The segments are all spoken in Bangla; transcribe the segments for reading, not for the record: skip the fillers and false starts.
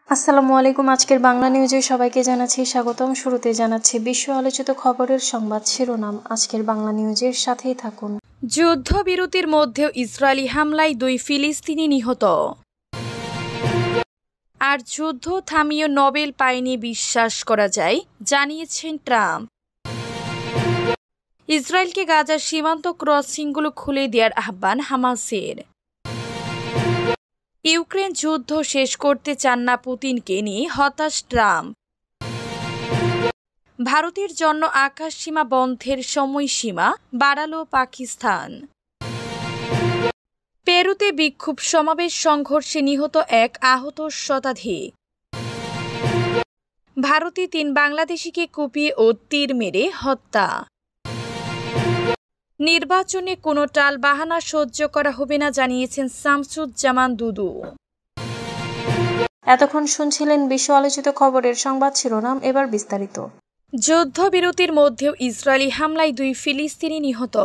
আসসালামু আলাইকুম। আজকের বাংলা নিউজে সবাইকে জানাচ্ছি স্বাগতম। শুরুতে জানাচ্ছি বিশ্ব আলোচিত খবরের সংবাদ শিরোনাম। আজকের বাংলা নিউজের সাথেই থাকুন। যুদ্ধবিরতির মধ্যেও ইসরায়েলি হামলায় 2 ফিলিস্তিনি নিহত। আর যুদ্ধ থামিয়ে নোবেল পায়নি বিশ্বাস করা যায়, জানিয়েছেন ট্রাম্প। ইসরায়েলকে গাজার সীমান্ত ক্রসিংগুলো খুলে দেওয়ার আহ্বান হামাসের। ইউক্রেন যুদ্ধ শেষ করতে চান না পুতিনকে নিয়ে হতাশ ট্রাম্প। ভারতের জন্য আকাশসীমা বন্ধের সময়সীমা বাড়ালো পাকিস্তান। পেরুতে বিক্ষোভ সমাবেশ সংঘর্ষে নিহত এক, আহত শতাধিক। ভারতে 3 বাংলাদেশিকে কুপিয়ে ও তীর মেরে হত্যা। নির্বাচনে কোনো টালবাহানা সহ্য করা হবে না, জানিয়েছেন শামসুজ্জামান দুদু। এতক্ষণ শুনছিলেন বিশ্ব আলোচিত খবরের সংবাদ শিরোনাম, এবার বিস্তারিত। যুদ্ধবিরতির মধ্যেও ইসরায়েলি হামলায় 2 ফিলিস্তিনি নিহত।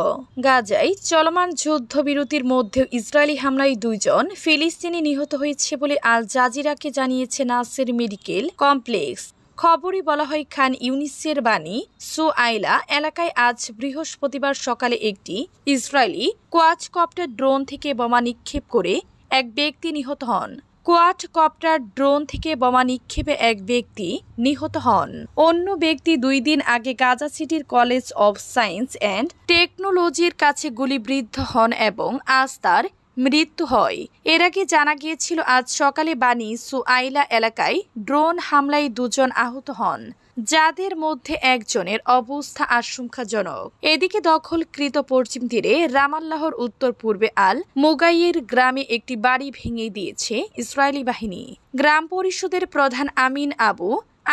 গাজায় চলমান যুদ্ধবিরতির মধ্যেও ইসরায়েলি হামলায় 2 জন ফিলিস্তিনি নিহত হয়েছে বলে আল জাজিরাকে জানিয়েছে নাসের মেডিকেল কমপ্লেক্স। খবরে বলা হয়, খান ইউনিসের বাণী সুআইলা এলাকায় আজ বৃহস্পতিবার সকালে একটি ইসরায়েলি কোয়াডকপ্টার ড্রোন থেকে বোমা নিক্ষেপ করে এক ব্যক্তি নিহত হন। কোয়াডকপ্টার ড্রোন থেকে বোমা নিক্ষেপে এক ব্যক্তি নিহত হন। অন্য ব্যক্তি 2 দিন আগে গাজা সিটির কলেজ অব সায়েন্স অ্যান্ড টেকনোলজির কাছে গুলিবিদ্ধ হন এবং আজ তার মৃত্যু হয়। এর আগে জানা গিয়েছিল আজ সকালে বাণী সুআইলা এলাকায় ড্রোন হামলায় 2 জন আহত হন, যাদের মধ্যে একজনের অবস্থা আশঙ্কাজনক। এদিকে দখলকৃত পশ্চিম তীরে রামাল্লাহর উত্তর পূর্বে আল মুগাইয়ের গ্রামে একটি বাড়ি ভেঙে দিয়েছে ইসরায়েলি বাহিনী। গ্রাম পরিষদের প্রধান আমিন আবু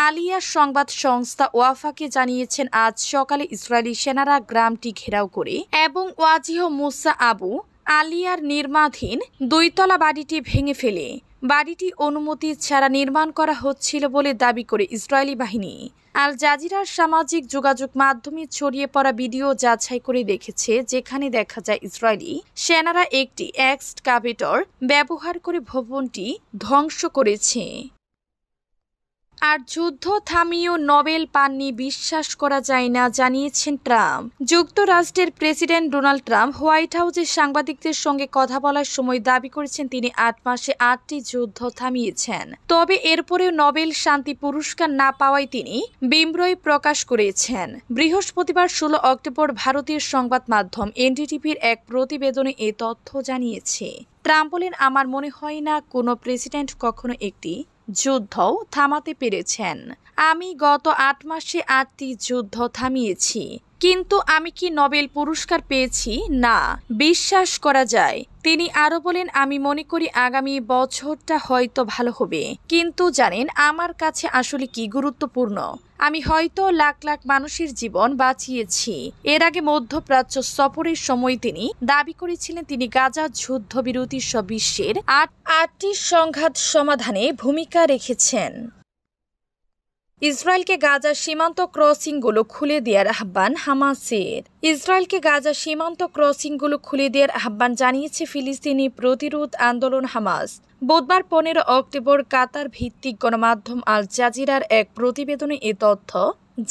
আলিয়া সংবাদ সংস্থা ওয়াফাকে জানিয়েছেন আজ সকালে ইসরায়েলি সেনারা গ্রামটি ঘেরাও করে এবং ওয়াজিহ মুসা আবু আলিয়ার নির্মাণাধীন 2 তলা বাড়িটি ভেঙে ফেলে বাড়িটি অনুমতি ছাড়া নির্মাণ করা হচ্ছিল বলে দাবি করে ইসরায়েলি বাহিনী। আল জাজিরার সামাজিক যোগাযোগ মাধ্যমে ছড়িয়ে পড়া ভিডিও যাচাই করে দেখেছে, যেখানে দেখা যায় ইসরায়েলি সেনারা একটি এক্সকাভেটর ব্যবহার করে ভবনটি ধ্বংস করেছে। আর যুদ্ধ থামিয়েও নোবেল পাননি বিশ্বাস করা যায় না, জানিয়েছেন ট্রাম্প। যুক্তরাষ্ট্রের প্রেসিডেন্ট ডোনাল্ড ট্রাম্প হোয়াইট হাউসে সাংবাদিকদের সঙ্গে কথা বলার সময় দাবি করেছেন তিনি 8 মাসে 8টি যুদ্ধ থামিয়েছেন। তবে এরপরেও নোবেল শান্তি পুরস্কার না পাওয়ায় তিনি বিস্ময় প্রকাশ করেছেন। বৃহস্পতিবার 16 অক্টোবর ভারতীয় সংবাদ মাধ্যম এনডিটিভির এক প্রতিবেদনে এ তথ্য জানিয়েছে। ট্রাম্প বলেন, আমার মনে হয় না কোনো প্রেসিডেন্ট কখনো একটি যুদ্ধও থামাতে পেরেছেন। আমি গত 8 মাসে 8টি যুদ্ধ থামিয়েছি, কিন্তু আমি কি নোবেল পুরস্কার পেয়েছি? না, বিশ্বাস করা যায়। তিনি আরো বলেন, আমি মনে করি আগামী বছরটা হয়তো ভালো হবে, কিন্তু জানেন আমার কাছে আসলে কি গুরুত্বপূর্ণ? আমি হয়তো লাখ লাখ মানুষের জীবন বাঁচিয়েছি। এর আগে মধ্যপ্রাচ্য সফরের সময় তিনি দাবি করেছিলেন তিনি গাজা যুদ্ধবিরতি সহ বিশ্বের 8টি সংঘাত সমাধানে ভূমিকা রেখেছেন। ইসরায়েলকে গাজার সীমান্ত ক্রসিংগুলো খুলে দেওয়ার আহ্বান হামাসের। ইসরায়েলকে গাজার সীমান্ত ক্রসিংগুলো খুলে দেওয়ার আহ্বান জানিয়েছে ফিলিস্তিনি প্রতিরোধ আন্দোলন হামাস। বুধবার 15 অক্টোবর কাতার ভিত্তিক গণমাধ্যম আল জাজিরার এক প্রতিবেদনে এ তথ্য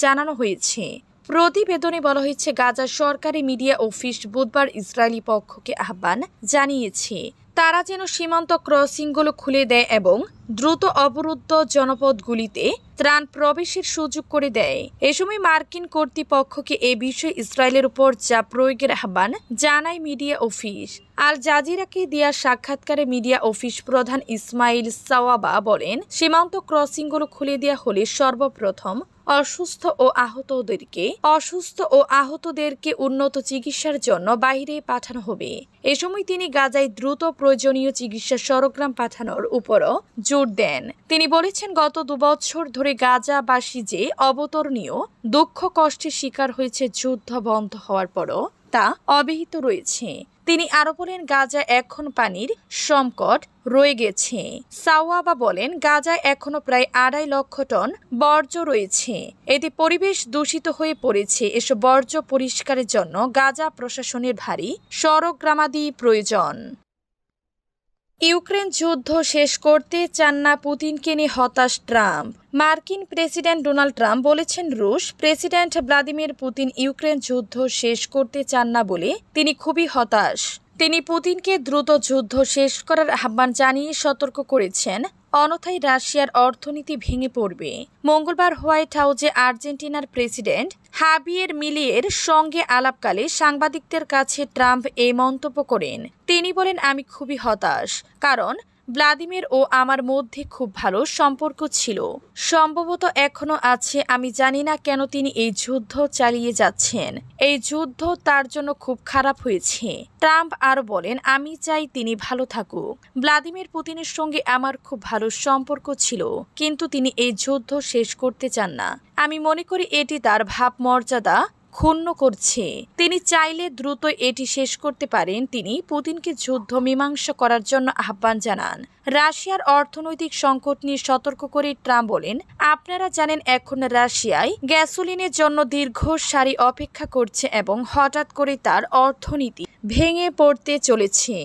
জানানো হয়েছে। প্রতিবেদনে বলা হয়েছে, গাজার সরকারি মিডিয়া অফিস বুধবার ইসরায়েলি পক্ষকে আহ্বান জানিয়েছে তারা যেন সীমান্ত ক্রসিংগুলো খুলে দেয় এবং দ্রুত অবরুদ্ধ জনপদগুলিতে ত্রাণ প্রবেশের সুযোগ করে দেয়। এ সময় মার্কিন কর্তৃপক্ষকে এ বিষয়ে ইসরায়েলের উপর চাপ প্রয়োগের আহ্বান জানায় মিডিয়া অফিস। আল জাজিরাকে দেয়া সাক্ষাৎকারে মিডিয়া অফিস প্রধান ইসমাইল সাওয়াবা বলেন, সীমান্ত ক্রসিংগুলো খুলে দেওয়া হলে সর্বপ্রথম অসুস্থ ও আহতদেরকে উন্নত চিকিৎসার জন্য বাইরে পাঠানো হবে। এ সময় তিনি গাজায় দ্রুত প্রয়োজনীয় চিকিৎসা সরঞ্জাম পাঠানোর উপরও জোর দেন। তিনি বলেছেন, গত 2 বছর ধরে গাজাবাসী যে অবতরণীয় দুঃখ কষ্টের শিকার হয়েছে, যুদ্ধ বন্ধ হওয়ার পরও তা অব্যাহত রয়েছে। তিনি আরো বলেন, গাজায় এখন পানির সংকট রয়ে গেছে। সাওয়াবা বলেন, গাজায় এখনো প্রায় 2.5 লক্ষ টন বর্জ্য রয়েছে। এতে পরিবেশ দূষিত হয়ে পড়েছে। এসব বর্জ্য পরিষ্কারের জন্য গাজা প্রশাসনের ভারী সরগরামাদি প্রয়োজন। ইউক্রেন যুদ্ধ শেষ করতে চান না পুতিনকে নিয়ে হতাশ ট্রাম্প। মার্কিন প্রেসিডেন্ট ডোনাল্ড ট্রাম্প বলেছেন, রুশ প্রেসিডেন্ট ভ্লাদিমির পুতিন ইউক্রেন যুদ্ধ শেষ করতে চান না বলে তিনি খুবই হতাশ। তিনি পুতিনকে দ্রুত যুদ্ধ শেষ করার আহ্বান জানিয়ে সতর্ক করেছেন, অন্যথায় রাশিয়ার অর্থনীতি ভেঙে পড়বে। মঙ্গলবার হোয়াইট হাউসে আর্জেন্টিনার প্রেসিডেন্ট হাবিয়ের মিলিয়ের সঙ্গে আলাপকালে সাংবাদিকদের কাছে ট্রাম্প এই মন্তব্য করেন। তিনি বলেন, আমি খুবই হতাশ, কারণ ভ্লাদিমির ও আমার মধ্যে খুব ভালো সম্পর্ক ছিল, সম্ভবত এখনো আছে। আমি জানি না কেন তিনি এই যুদ্ধ চালিয়ে যাচ্ছেন। এই যুদ্ধ তার জন্য খুব খারাপ হয়েছে। ট্রাম্প আরও বলেন, আমি চাই তিনি ভালো থাকুক। ভ্লাদিমির পুতিনের সঙ্গে আমার খুব ভালো সম্পর্ক ছিল, কিন্তু তিনি এই যুদ্ধ শেষ করতে চান না। আমি মনে করি এটি তার ভাবমর্যাদা ক্ষুণ্ণ করছে। তিনি চাইলে দ্রুত এটি শেষ করতে পারেন। তিনি পুতিনকে যুদ্ধ মীমাংসা করার জন্য আহ্বান জানান। রাশিয়ার অর্থনৈতিক সংকট নিয়ে সতর্ক করে ট্রাম্প বলেন, আপনারা জানেন এখন রাশিয়ায় গ্যাসোলিনের জন্য দীর্ঘ সারি অপেক্ষা করছে এবং হঠাৎ করে তার অর্থনীতি ভেঙে পড়তে চলেছে।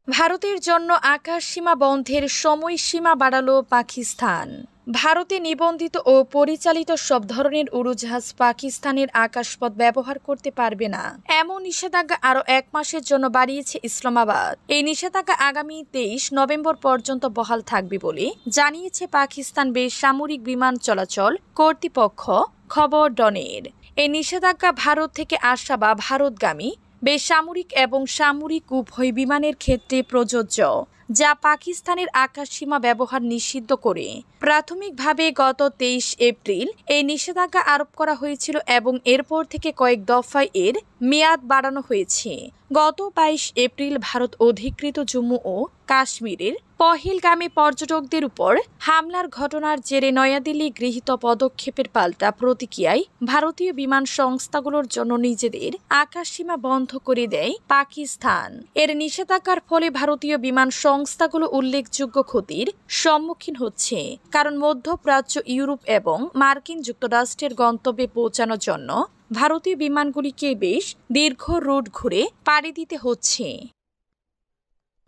ভারতের জন্য আকাশসীমা বন্ধের সময়সীমা বাড়ালো পাকিস্তান। ভারতে নিবন্ধিত ও পরিচালিত সব ধরনের উড়োজাহাজ পাকিস্তানের আকাশপথ ব্যবহার করতে পারবে না, এমন নিষেধাজ্ঞা আরও 1 মাসের জন্য বাড়িয়েছে ইসলামাবাদ। এই নিষেধাজ্ঞা আগামী 23 নভেম্বর পর্যন্ত বহাল থাকবে বলে জানিয়েছে পাকিস্তান বেসামরিক বিমান চলাচল কর্তৃপক্ষ খবর ডনের। এই নিষেধাজ্ঞা ভারত থেকে আসা বা ভারতগামী বেসামরিক এবং সামরিক উভয় বিমানের ক্ষেত্রে প্রযোজ্য, যা পাকিস্তানের আকাশসীমা ব্যবহার নিষিদ্ধ করে। প্রাথমিকভাবে গত 23 এপ্রিল এই নিষেধাজ্ঞা আরোপ করা হয়েছিল এবং এরপর থেকে কয়েক দফায় এর মেয়াদ বাড়ানো হয়েছে। গত 22 এপ্রিল ভারত অধিকৃত জম্মু ও কাশ্মীরের পহেলগামে পর্যটকদের উপর হামলার ঘটনার জেরে নয়াদিল্লি গৃহীত পদক্ষেপের পাল্টা প্রতিক্রিয়ায় ভারতীয় বিমান সংস্থাগুলোর জন্য নিজেদের আকাশসীমা বন্ধ করে দেয় পাকিস্তান। এর নিষেধাজ্ঞার ফলে ভারতীয় বিমান সংস্থাগুলো উল্লেখযোগ্য ক্ষতির সম্মুখীন হচ্ছে, কারণ মধ্যপ্রাচ্য, ইউরোপ এবং মার্কিন যুক্তরাষ্ট্রের গন্তব্যে পৌঁছানোর জন্য ভারতীয় বিমানগুলিকে বেশ দীর্ঘ রুট ঘুরে পাড়ি দিতে হচ্ছে।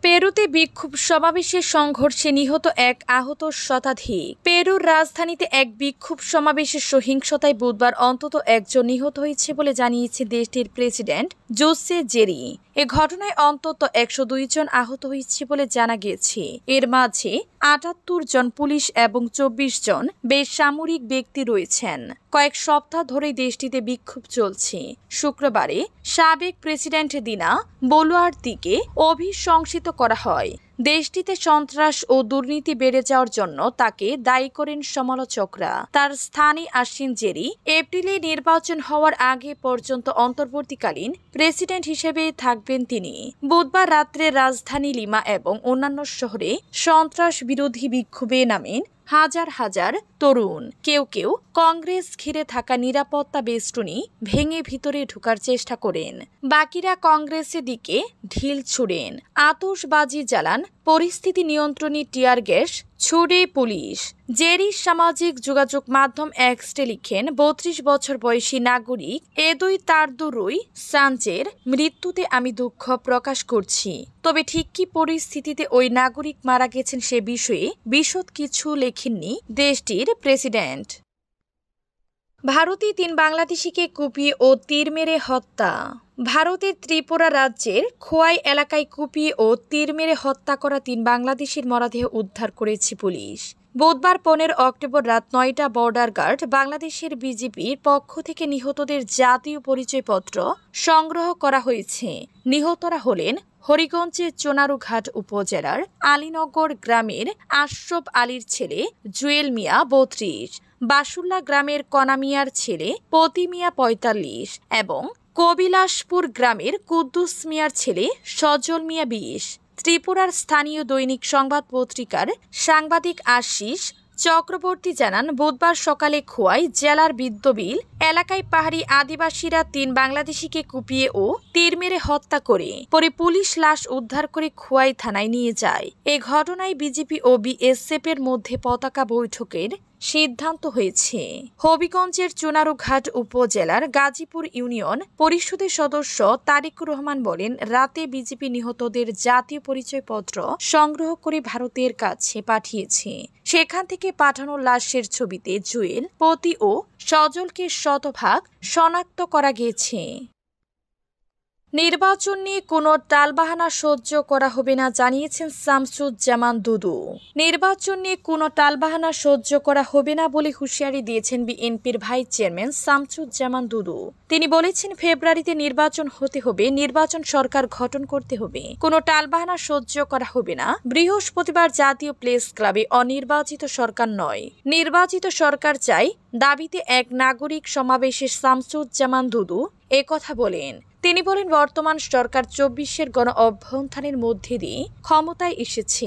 পেরুতে বিক্ষোভ সমাবেশে সংঘর্ষে নিহত 1, আহত শতাধিক। পেরুর রাজধানীতে এক বিক্ষোভ সমাবেশের সহিংসতায় বুধবার অন্তত 1 জন নিহত হয়েছে বলে জানিয়েছে দেশটির প্রেসিডেন্ট জোসে জেরি। এ ঘটনায় অন্তত 102 জন আহত হয়েছে বলে জানা গিয়েছে। এর মাঝে 78 জন পুলিশ এবং 24 জন বেসামরিক ব্যক্তি রয়েছেন। কয়েক সপ্তাহ ধরে দেশটিতে বিক্ষোভ চলছে। শুক্রবারে সাবেক প্রেসিডেন্ট দিনা বলুয়ার্দিকে অভিশংসিত করা হয়। দেশটিতে সন্ত্রাস ও দুর্নীতি বেড়ে যাওয়ার জন্য তাকে দায়ী করেন সমালোচকরা। তার স্থানে আসেন জেরি। এপ্রিলে নির্বাচন হওয়ার আগে পর্যন্ত অন্তর্বর্তীকালীন প্রেসিডেন্ট হিসেবে থাকবেন তিনি। বুধবার রাত্রে রাজধানী লিমা এবং অন্যান্য শহরে সন্ত্রাস বিরোধী বিক্ষোভে নামেন হাজার হাজার তরুণ। কেউ কেউ কংগ্রেস ঘিরে থাকা নিরাপত্তা বেষ্টনী ভেঙে ভিতরে ঢোকার চেষ্টা করেন। বাকিরা কংগ্রেসের দিকে ঢিল ছুড়েন, আতশবাজি জ্বালান। পরিস্থিতি নিয়ন্ত্রণে টিয়ার গ্যাস ছুড়ে পুলিশ। জেরি সামাজিক যোগাযোগ মাধ্যম এক্সে লিখেন, 32 বছর বয়সী নাগরিক এদুই তারদুরুই সাঞ্চের মৃত্যুতে আমি দুঃখ প্রকাশ করছি। তবে ঠিক কি পরিস্থিতিতে ওই নাগরিক মারা গেছেন সে বিষয়ে বিশদ কিছু লেখেননি দেশটির প্রেসিডেন্ট। ভারতে 3 বাংলাদেশিকে কুপিয়ে ও তীর মেরে হত্যা। ভারতের ত্রিপুরা রাজ্যের খোয়াই এলাকায় কুপিয়ে ও তীর মেরে হত্যা করা 3 বাংলাদেশির মরদেহ উদ্ধার করেছে পুলিশ। বুধবার 15 অক্টোবর রাত 9টা বর্ডার গার্ড বাংলাদেশের বিজেপির পক্ষ থেকে নিহতদের জাতীয় পরিচয়পত্র সংগ্রহ করা হয়েছে। নিহতরা হলেন হরিগঞ্জের চোনারুঘাট উপজেলার আলীনগর গ্রামের আশরফ আলীর ছেলে জুয়েল মিয়া 32, বাসুল্লা গ্রামের কনা মিয়ার ছেলে পতি মিয়া 45 এবং কবিলাসপুর গ্রামের কুদ্দুস মিয়ার ছেলে সজল মিয়া 20। ত্রিপুরার স্থানীয় দৈনিক সংবাদ পত্রিকার সাংবাদিক আশিস চক্রবর্তী জানান, বুধবার সকালে খোয়াই জেলার বিদ্যবিল এলাকায় পাহাড়ি আদিবাসীরা 3 বাংলাদেশিকে কুপিয়ে ও তীর মেরে হত্যা করে পরে পুলিশ লাশ উদ্ধার করে খোয়াই থানায় নিয়ে যায়। এ ঘটনায় বিজেপি ও বিএসএফ এর মধ্যে পতাকা বৈঠকের সিদ্ধান্ত হয়েছে। হবিগঞ্জের চুনারুঘাট উপজেলার গাজীপুর ইউনিয়ন পরিষদের সদস্য তারিকুর রহমান বলেন, রাতে বিজেপি নিহতদের জাতীয় পরিচয়পত্র সংগ্রহ করে ভারতের কাছে পাঠিয়েছে। সেখান থেকে পাঠানো লাশের ছবিতে জুয়েল, পতি ও সজলকে শতভাগ শনাক্ত করা গিয়েছে। নির্বাচন নিয়ে কোনো টালবাহানা সহ্য করা হবে না জানিয়েছেন শামসুজ্জামান দুদু। নির্বাচন নিয়ে কোনো টালবাহানা সহ্য করা হবে না বলে হুঁশিয়ারি দিয়েছেন বিএনপির ভাইস চেয়ারম্যান শামসুজ্জামান দুদু। তিনি বলেছেন, ফেব্রুয়ারিতে নির্বাচন হতে হবে, নির্বাচন সরকার গঠন করতে হবে, কোনো টালবাহানা সহ্য করা হবে না। বৃহস্পতিবার জাতীয় প্রেস ক্লাবে অনির্বাচিত সরকার নয়, নির্বাচিত সরকার চাই দাবিতে এক নাগরিক সমাবেশে শামসুজ্জামান দুদু একথা বলেন। তিনি বলেন, বর্তমান সরকার ২৪-এর গণ অভ্যুত্থানের মধ্যে দিয়ে ক্ষমতায় এসেছে।